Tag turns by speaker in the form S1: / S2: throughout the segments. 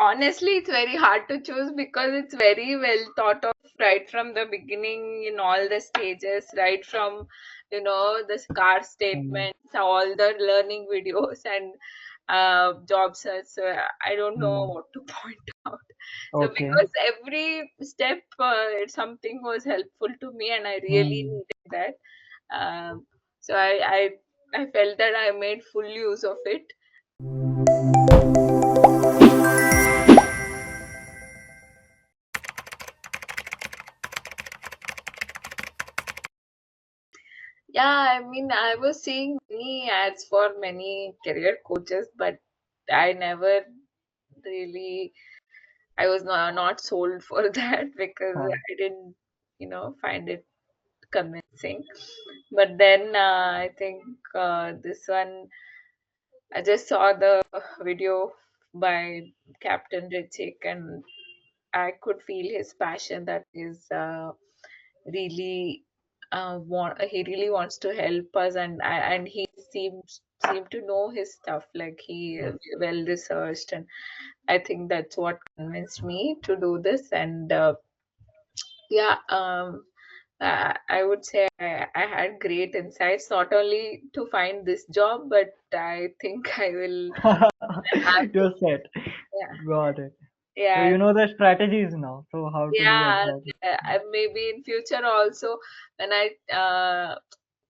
S1: Honestly, it's very hard to choose because it's very well thought of right from the beginning in all the stages, right from, the car
S2: Mm,
S1: statements, all the learning videos and job search. So I don't know
S2: mm,
S1: what to point out. So
S2: okay.
S1: because every step, something was helpful to me and I really
S2: Mm,
S1: needed that. So I felt that I made full use of it. Yeah, I mean, I was seeing many ads for many career coaches, but I never really, I was not sold for that because
S2: huh,
S1: I didn't, find it convincing. But then I think this one, I just saw the video by Captain Richik and I could feel his passion that is really he really wants to help us and he seemed to know his stuff, like he
S2: yes.
S1: well researched, and I think that's what convinced me to do this. And yeah, I would say I had great insights not only to find this job, but I think I will have
S2: You're set.
S1: yeah
S2: Got it. So
S1: yeah
S2: you know the strategies now. So how to do
S1: yeah
S2: exactly.
S1: maybe in future also when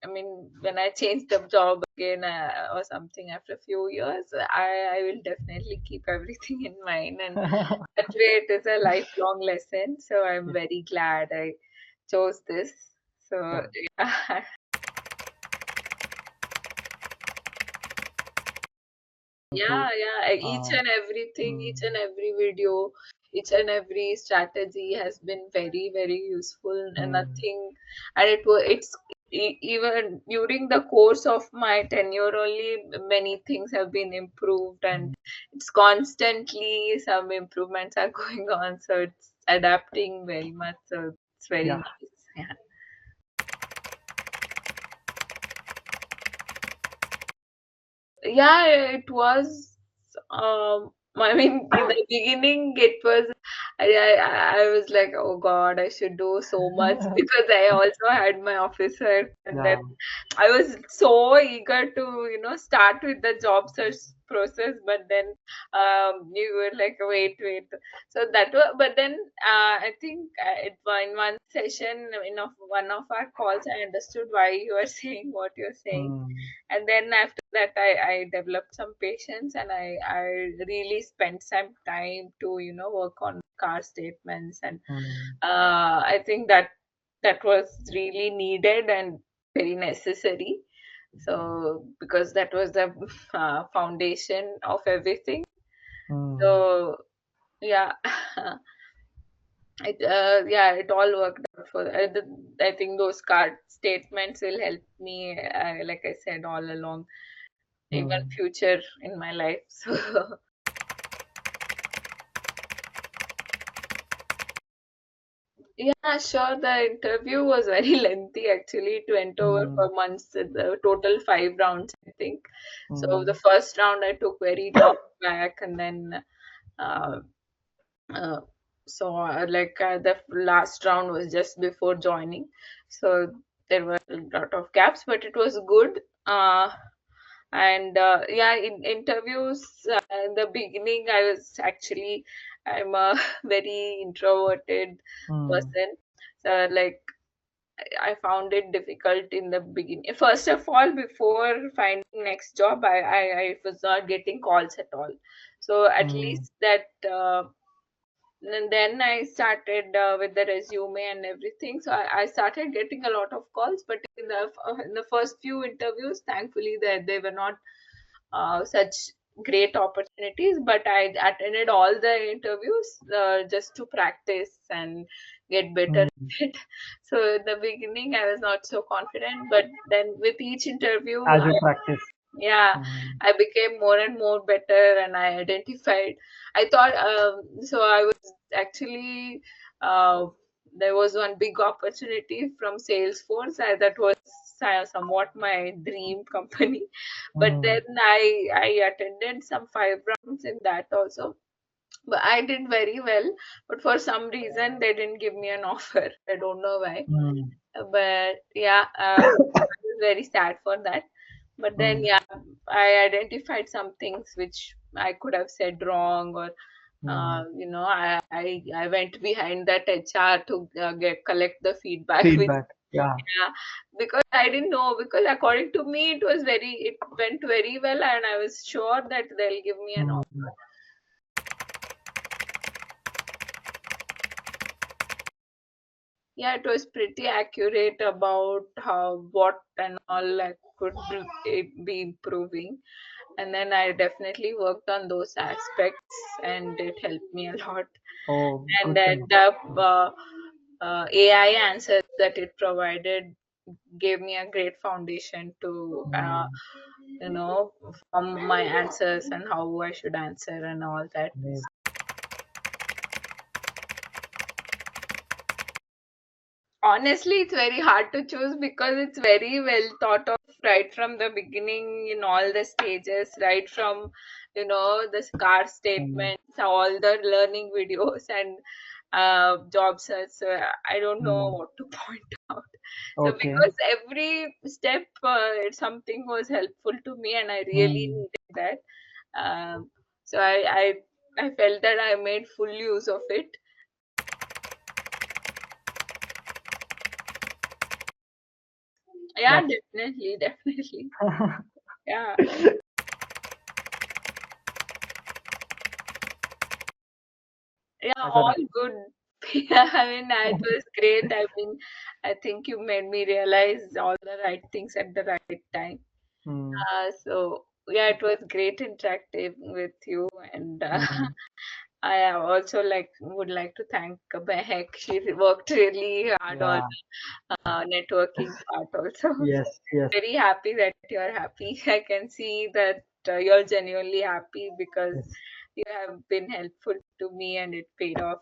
S1: I mean, when I change the job again or something after a few years, I will definitely keep everything in mind, and that way it is a lifelong lesson. So I'm
S2: Yes.
S1: very glad I chose this. So
S2: Yeah.
S1: yeah,
S2: So,
S1: yeah. Each
S2: uh,
S1: and everything,
S2: mm,
S1: each and every video, each and every strategy has been very, very useful, and
S2: mm,
S1: nothing. And it's even during the course of my tenure, only many things have been improved, and
S2: mm,
S1: it's constantly some improvements are going on. So it's adapting very much. So it's very
S2: yeah.
S1: nice. Yeah. Yeah, it was. I mean, in the beginning, it was. I was like, oh God, I should do so much because I also had my officer, and then
S2: Yeah.
S1: I was so eager to, start with the job search process, but then you were like, wait. So that was, but then I think in one session, one of our calls, I understood why you are saying what you're saying,
S2: Mm,
S1: and then after that I developed some patience and I really spent some time to work on car statements, and
S2: mm,
S1: I think that was really needed and very necessary, so because that was the foundation of everything.
S2: mm.
S1: So yeah. It all worked out for I think those card statements will help me, like I said, all along, even
S2: Mm,
S1: future in my life. So yeah, sure. The interview was very lengthy actually. It went over
S2: mm,
S1: for months. The total 5 rounds, I think. So the
S2: mm,
S1: first round I took very long back, and then uh, uh, the last round was just before joining. So there were a lot of gaps, but it was good. And yeah, in interviews, in the beginning I'm a very introverted
S2: mm,
S1: person, so like I found it difficult in the beginning. First of all, before finding next job, I was not getting calls at all, so at
S2: mm,
S1: least that and then I started with the resume and everything. So I started getting a lot of calls, but in the first few interviews, thankfully, they were not such great opportunities. But I attended all the interviews just to practice and get better at
S2: mm.
S1: it. So in the beginning, I was not so confident, but then with each interview,
S2: As you practice.
S1: yeah,
S2: Mm,
S1: I became more and more better, and I identified. I thought so. I was actually uh, there was one big opportunity from Salesforce. That was somewhat my dream company, but then
S2: mm,
S1: I attended some 5 rounds in that also, But I did very well. But for some reason, they didn't give me an offer. I don't know why.
S2: Mm.
S1: But yeah, I was very sad for that. But then,
S2: Mm.
S1: yeah, I identified some things which I could have said wrong, or
S2: Mm.
S1: I went behind that HR to collect the feedback with.
S2: Feedback. Yeah.
S1: Yeah, because I didn't know, because according to me it went very well, and I was sure that they'll give me an
S2: Mm.
S1: offer. Yeah, it was pretty accurate about how what and all I could be improving. And then I definitely worked on those aspects, and it helped me a lot.
S2: Oh,
S1: And
S2: good to
S1: then
S2: know.
S1: the AI answers that it provided gave me a great foundation to
S2: Mm.
S1: form my answers and how I should answer and all that.
S2: Amazing.
S1: Honestly, it's very hard to choose because it's very well thought of right from the beginning, in all the stages, right from the scar
S2: Mm.
S1: statements, all the learning videos, and job search. So I don't know
S2: Mm.
S1: what to point out. So
S2: Okay.
S1: because every step, something was helpful to me, and I really
S2: Mm.
S1: needed that. So I felt that I made full use of it. Yeah,
S2: That's
S1: definitely, definitely. Yeah. Yeah,
S2: that's a
S1: all
S2: nice.
S1: good. Yeah, I mean, it was great. I mean, I think you made me realize all the right things at the right time.
S2: Mm.
S1: So yeah, it was great interacting with you, and
S2: Mm.
S1: I also would like to thank Behek. She worked really hard on
S2: Yeah.
S1: networking part also.
S2: Yes. Yes.
S1: Very happy that you're happy. I can see that you're genuinely happy because
S2: Yes.
S1: you have been helpful to me and it paid off.